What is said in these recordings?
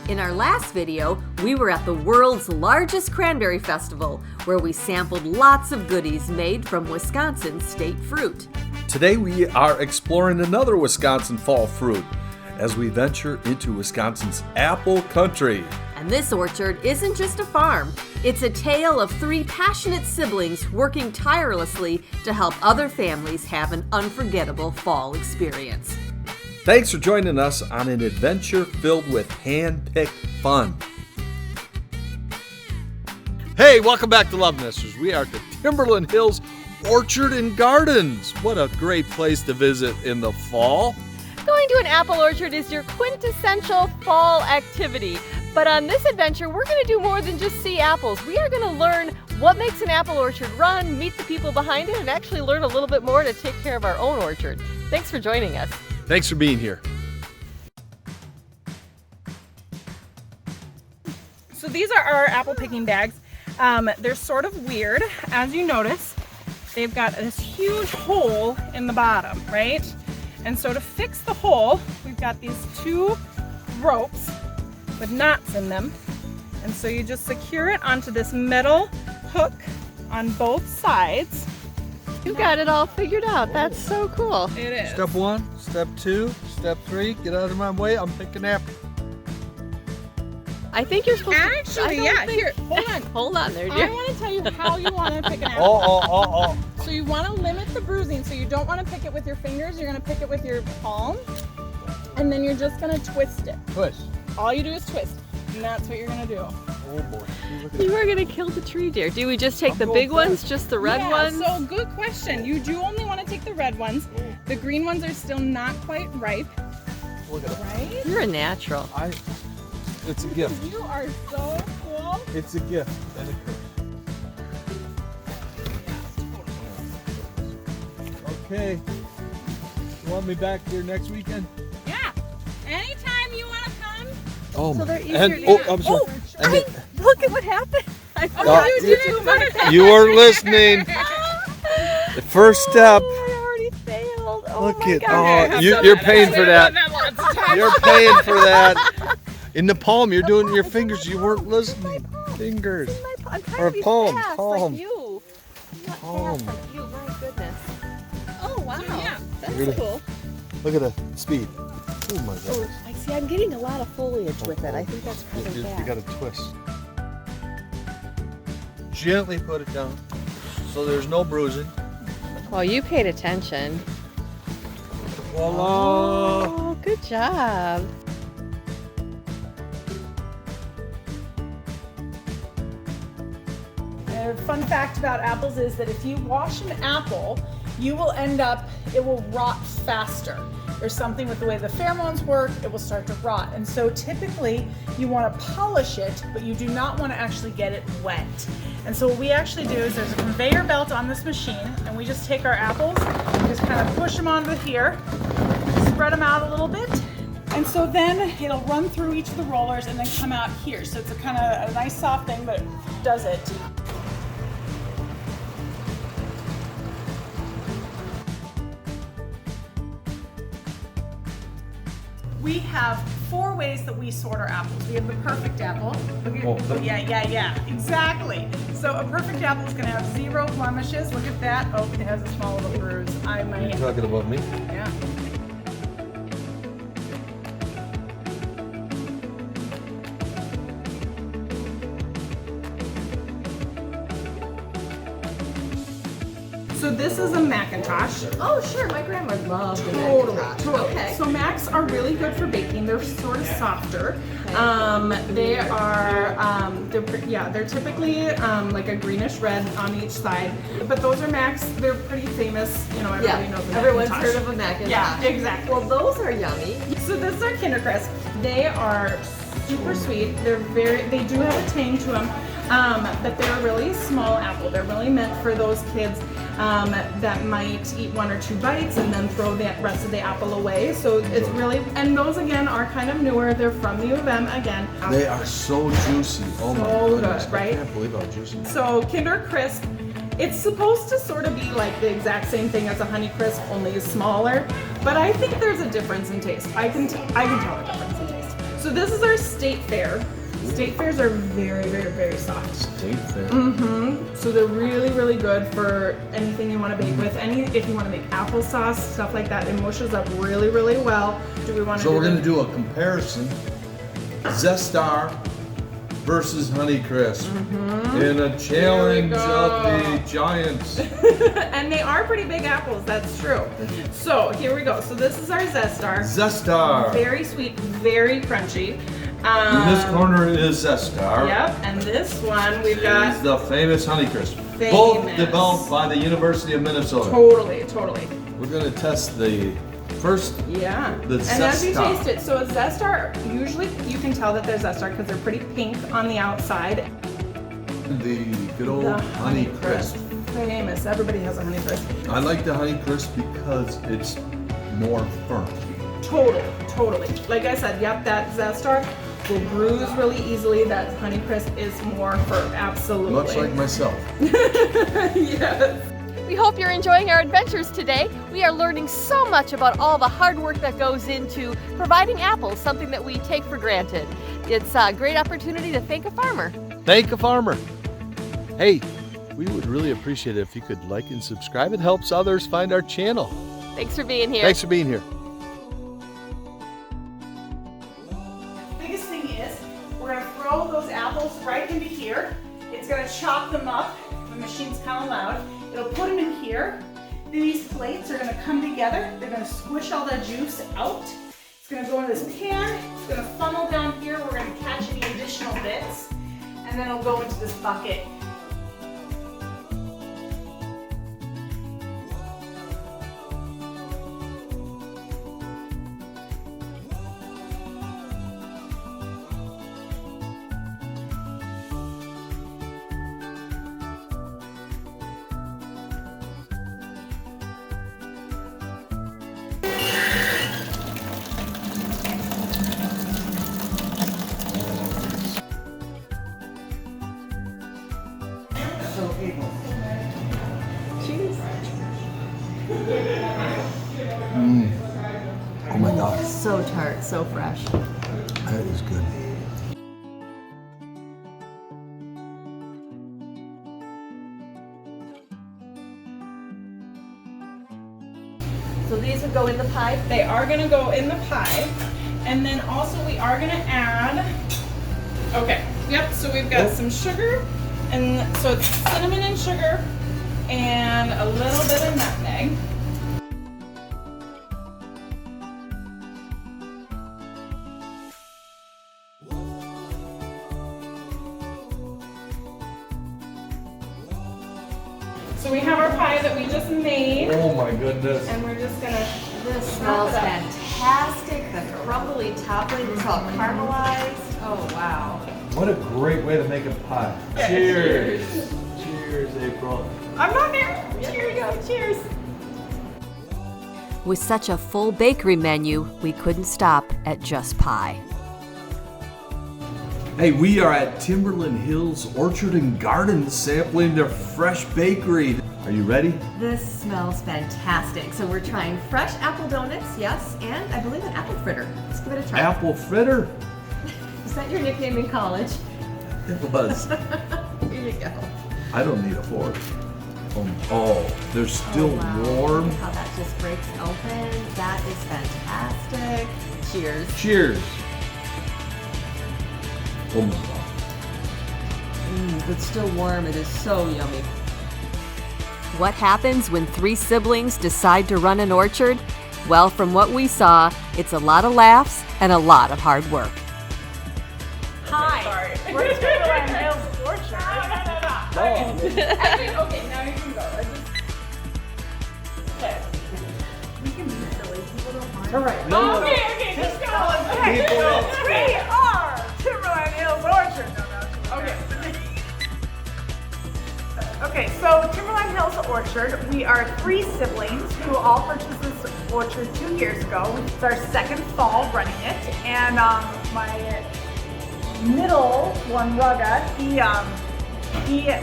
In our last video, we were at the world's largest cranberry festival, where we sampled lots of goodies made from Wisconsin's state fruit. Today we are exploring another Wisconsin fall fruit as we venture into Wisconsin's apple country. And this orchard isn't just a farm. It's a tale of three passionate siblings working tirelessly to help other families have an unforgettable fall experience. Thanks for joining us on an adventure filled with hand-picked fun. Hey, welcome back to LoveNesters. We are at the Timberland Hills Orchard and Gardens. What a great place to visit in the fall. Going to an apple orchard is your quintessential fall activity. But on this adventure, we're going to do more than just see apples. We are going to learn what makes an apple orchard run, meet the people behind it, and actually learn a little bit more to take care of our own orchard. Thanks for joining us. Thanks for being here. So these are our apple picking bags. They're sort of weird. As you notice, they've got this huge hole in the bottom, right? And so to fix the hole, we've got these two ropes with knots in them. And so you just secure it onto this metal hook on both sides. You got it all figured out. That's so cool. It is. Step 1, step 2, step 3, get out of my way, I'm picking apple. I think you're supposed to... Actually, yeah, here, hold on. Hold on there, I dear. want to tell you how you want to pick an apple. Oh. So you want to limit the bruising. So you don't want to pick it with your fingers. You're going to pick it with your palm. And then you're just going to twist it. Twist. All you do is twist. And that's what you're going to do. Oh boy. You are going to kill the tree, dear. Do we just take the big ones, just the red ones? So good question. You do only want to take the red ones. The green ones are still not quite ripe. Look at it. Right? You're a natural. It's a gift. You are so cool. It's a gift and a curse. Okay. You want me back here next weekend? Yeah. Anytime you want to come. Oh, So they're easier and to I'm sorry. Look at what happened. You did it. You weren't listening. The first step. Oh, I already failed. Oh Look my at God. you're paying for that. You're paying for that. In the palm, you're doing your fingers. You weren't listening. Fingers. I'm trying Or to be palm, fast palm. like you. I'm not Palm. fast like you. My goodness. Oh wow. yeah. That's Really? cool. Look at the speed. Oh my goodness. I see. I'm getting a lot of foliage with it. I think that's probably You bad. got to twist. Gently put it down so there's no bruising. Well, you paid attention. Voila! Oh, good job. A fun fact about apples is that if you wash an apple, you will end up, it will rot faster. There's something with the way the pheromones work, it will start to rot. And so typically you want to polish it, but you do not want to actually get it wet. And so what we actually do is there's a conveyor belt on this machine, and we just take our apples and just kind of push them onto here, spread them out a little bit. And so then it'll run through each of the rollers and then come out here. So it's a kind of a nice soft thing, but it does it. We have 4 ways that we sort our apples. We have the perfect apple. Yeah, exactly. So a perfect apple is going to have 0 blemishes. Look at that. Oh, it has a small little bruise. I might. You're talking about me? Yeah. So this is a Macintosh. Oh, sure. My grandma loved the Totally. Macintosh. Okay. So Macs are really good for baking. They're sort of softer. They're typically like a greenish red on each side. But those are Macs. They're pretty famous. You know, everybody knows the everyone's Macintosh. heard of a Macintosh. Yeah, exactly. Well, those are yummy. So this is our Kinder Crisp. They are super sweet. They do have a tang to them, but they're a really small apple. They're really meant for those kids that might eat 1 or 2 bites and then throw the rest of the apple away. So it's really, and those again are kind of newer. They're from the U of M again. They are so juicy. Oh my So goodness. good, right? I can't believe how juicy. So Kinder Crisp, it's supposed to sort of be like the exact same thing as a Honey Crisp, only smaller. But I think there's a difference in taste. I can tell a difference in taste. So this is our state fair. State fairs are very, very, very soft. State fair. So they're really, really good for anything you want to bake with. If you want to make applesauce, stuff like that, it mushes up really, really well. Do we want to? So we're going to do a comparison: Zestar versus Honeycrisp in a challenge of the giants. And they are pretty big apples, that's true. So here we go. So this is our Zestar. Zestar. Very sweet, very crunchy. In this corner is Zestar. Yep, and this one we've got is the famous Honeycrisp. Famous. Both developed by the University of Minnesota. Totally. We're going to test the first. Yeah. The and as you Zestar. taste it, so a Zestar, usually you can tell that they're Zestar because they're pretty pink on the outside. The good old Honeycrisp. Famous. Everybody has a Honeycrisp. I like the Honeycrisp because it's more firm. Totally. Like I said, yep, that Zestar will bruise really easily. That Honeycrisp is more firm. Absolutely. Much like myself. Yes. We hope you're enjoying our adventures today. We are learning so much about all the hard work that goes into providing apples, something that we take for granted. It's a great opportunity to thank a farmer. Thank a farmer. Hey, we would really appreciate it if you could like and subscribe. It helps others find our channel. Thanks for being here. Thanks for being here. Biggest thing is we're going to throw those apples right into here. It's going to chop them up. The machine's kind of loud. It'll put them in here. These plates are going to come together. They're going to squish all that juice out. It's going to go into this pan. It's going to funnel down here. We're going to catch any additional bits. And then it'll go into this bucket. Oh my God. So tart, so fresh. That is good. So these would go in the pie? They are going to go in the pie. And then also we are going to add, okay, yep, so we've got some sugar. And so it's cinnamon and sugar and a little bit of nutmeg. So we have our pie that we just made, Oh my goodness. and we're just gonna. This smells fantastic. The crumbly topping is all caramelized. Oh, wow. What a great way to make a pie. Cheers. Cheers, April. I'm not there. Here we go. Cheers. With such a full bakery menu, we couldn't stop at just pie. Hey, we are at Timberland Hills Orchard and Garden sampling their fresh bakery. Are you ready? This smells fantastic. So we're trying fresh apple donuts, yes, and I believe an apple fritter. Let's give it a try. Apple fritter? Is that your nickname in college? It was. Here you go. I don't need a fork. Oh, they're still warm. Look how that just breaks open. That is fantastic. Cheers. Cheers. Oh my God. It's still warm. It is so yummy. What happens when three siblings decide to run an orchard? Well, from what we saw, it's a lot of laughs and a lot of hard work. Hi. We're Timberland Hills Orchard. No. Okay, now you can go. Okay. We can be silly. People don't mind. All right. No. Okay, just go. Okay. We are Timberland Hills Orchard. Okay. Okay, so Timberland Hills Orchard, we are three siblings who all purchased this orchard 2 years ago. It's our second fall running it, and my middle one, Rugga, he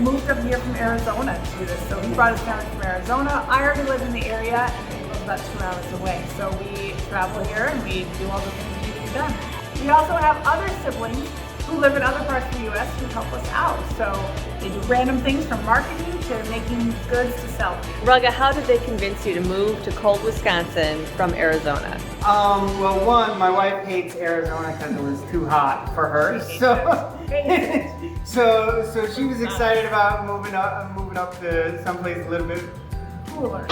moved up here from Arizona to do this. So he brought his family from Arizona. I already live in the area, and he lives about 2 hours away. So we travel here and we do all the things that need to be done. We also have other siblings who live in other parts of the U.S. who help us out. So they do random things from marketing to making goods to sell. Rugga, how did they convince you to move to cold Wisconsin from Arizona? Well, one, my wife hates Arizona because it was too hot for her. So she was excited about moving up to someplace a little bit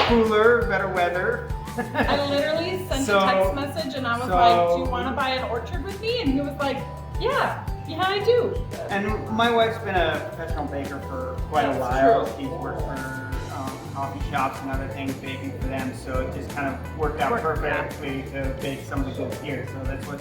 cooler, better weather. I literally sent a text message and I was like, do you want to buy an orchard with me? And he was like, yeah, I do. And my wife's been a professional baker for quite a while. She's worked for coffee shops and other things, baking for them. So it just kind of worked out perfectly to bake some of the goods here. So that's what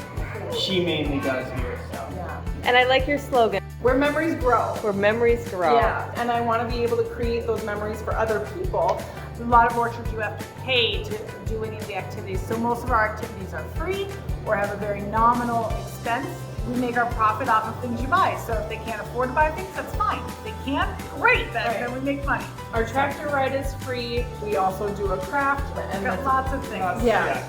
she mainly does here. So. Yeah. And I like your slogan, Where memories grow. where memories grow. Yeah, and I want to be able to create those memories for other people. A lot of orchards you have to pay to do any of the activities. So most of our activities are free or have a very nominal expense. We make our profit off of things you buy. So if they can't afford to buy things, that's fine. If they can, great, then we make money. Our tractor ride is free. We also do a craft And got lots of things. Yeah.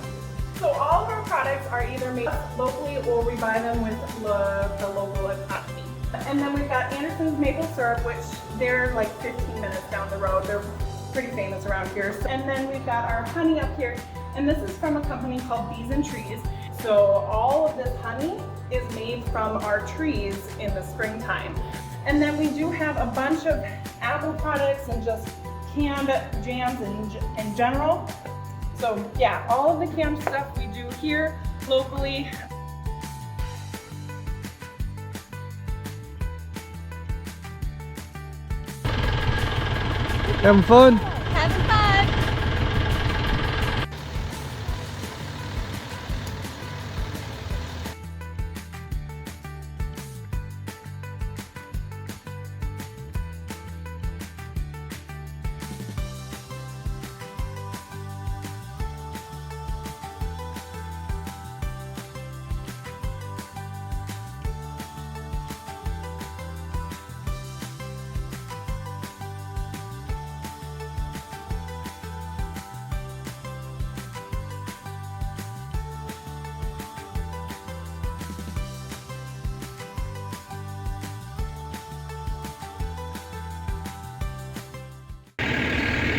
So all of our products are either made locally or we buy them with the local economy. And then we've got Anderson's maple syrup, which they're like 15 minutes down the road. They're pretty famous around here. And then we've got our honey up here. And this is from a company called Bees and Trees. So all of this honey is made from our trees in the springtime. And then we do have a bunch of apple products and just canned jams in general. So yeah, all of the canned stuff we do here locally. Having fun? Having fun.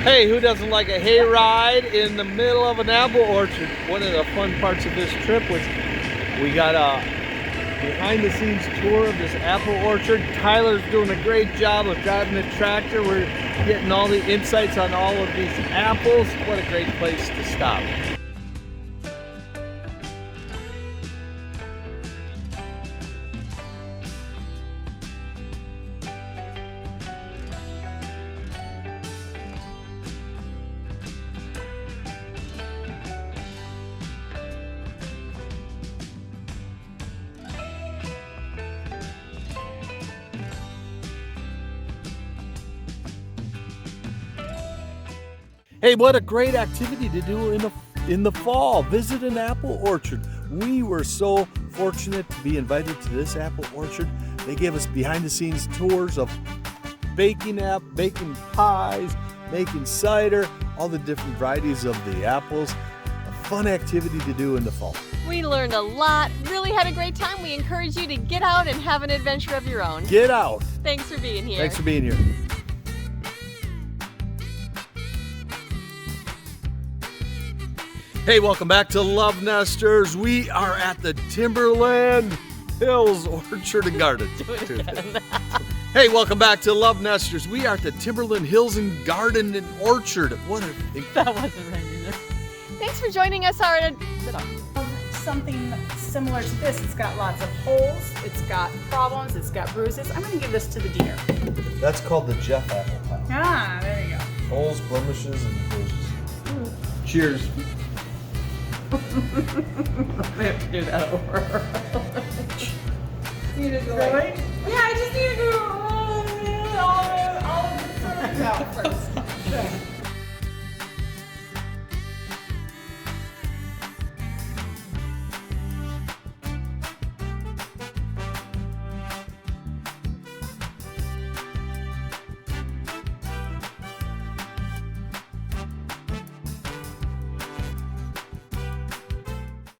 Hey, who doesn't like a hay ride in the middle of an apple orchard? One of the fun parts of this trip was we got a behind the scenes tour of this apple orchard. Tyler's doing a great job of driving the tractor. We're getting all the insights on all of these apples. What a great place to stop. Hey, what a great activity to do in the fall. Visit an apple orchard. We were so fortunate to be invited to this apple orchard. They gave us behind the scenes tours of baking pies, making cider, all the different varieties of the apples. A fun activity to do in the fall. We learned a lot, really had a great time. We encourage you to get out and have an adventure of your own. Get out. Thanks for being here. Thanks for being here. Hey, welcome back to Love Nesters. We are at the Timberland Hills Orchard and Garden. Hey, welcome back to Love Nesters. We are at the Timberland Hills and Garden and Orchard. What a... That wasn't right either. Thanks for joining us, Aaron. Something similar to this. It's got lots of holes, it's got problems, it's got bruises. I'm going to give this to the deer. That's called the Jeff apple pie. Ah, there you go. Holes, blemishes, and bruises. Cheers. We have to do that over. You just really? Yeah, I just need to do all of the out first.